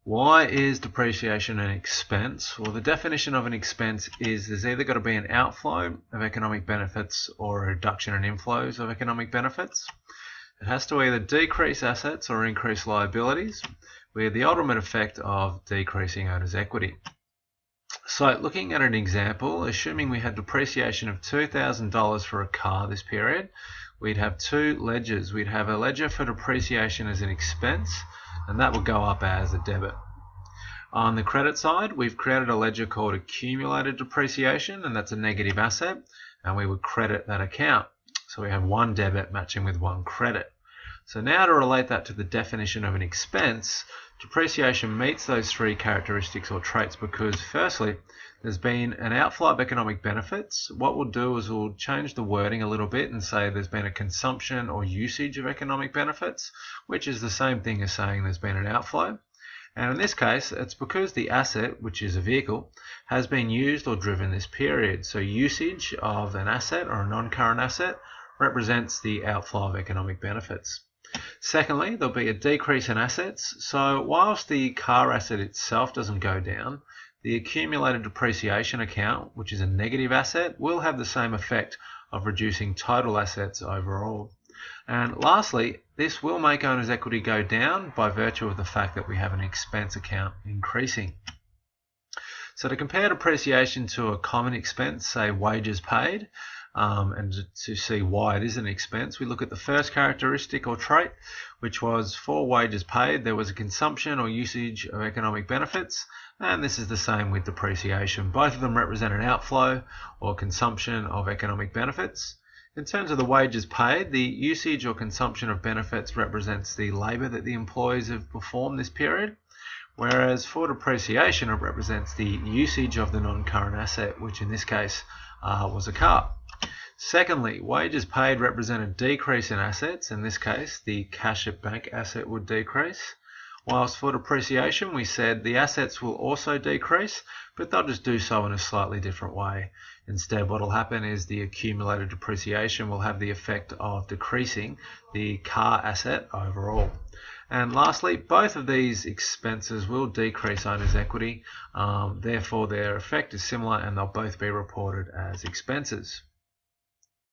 Why is depreciation an expense? Well, the definition of an expense is there's either got to be an outflow of economic benefits or a reduction in inflows of economic benefits. It has to either decrease assets or increase liabilities, with the ultimate effect of decreasing owner's equity. So looking at an example, assuming we had depreciation of $2,000 for a car this period, we'd have two ledgers. We'd have a ledger for depreciation as an expense, and that would go up as a debit. On the credit side, we've created a ledger called accumulated depreciation, and that's a negative asset, and we would credit that account. So we have one debit matching with one credit. So now to relate that to the definition of an expense, depreciation meets those three characteristics or traits because firstly, there's been an outflow of economic benefits. What we'll do is we'll change the wording a little bit and say there's been a consumption or usage of economic benefits, which is the same thing as saying there's been an outflow. And in this case, it's because the asset, which is a vehicle, has been used or driven this period. So usage of an asset or a non-current asset represents the outflow of economic benefits. Secondly, there'll be a decrease in assets. So whilst the car asset itself doesn't go down, the accumulated depreciation account, which is a negative asset, will have the same effect of reducing total assets overall. And lastly, this will make owner's equity go down by virtue of the fact that we have an expense account increasing. So to compare depreciation to a common expense, say wages paid, and to see why it is an expense, we look at the first characteristic or trait, which was for wages paid, there was a consumption or usage of economic benefits, and this is the same with depreciation. Both of them represent an outflow or consumption of economic benefits. In terms of the wages paid, the usage or consumption of benefits represents the labour that the employees have performed this period, whereas for depreciation it represents the usage of the non-current asset, which in this case was a car. Secondly, wages paid represent a decrease in assets. In this case, the cash at bank asset would decrease. Whilst for depreciation, we said the assets will also decrease, but they'll just do so in a slightly different way. Instead, what will happen is the accumulated depreciation will have the effect of decreasing the car asset overall. And lastly, both of these expenses will decrease owner's equity. Therefore, their effect is similar and they'll both be reported as expenses.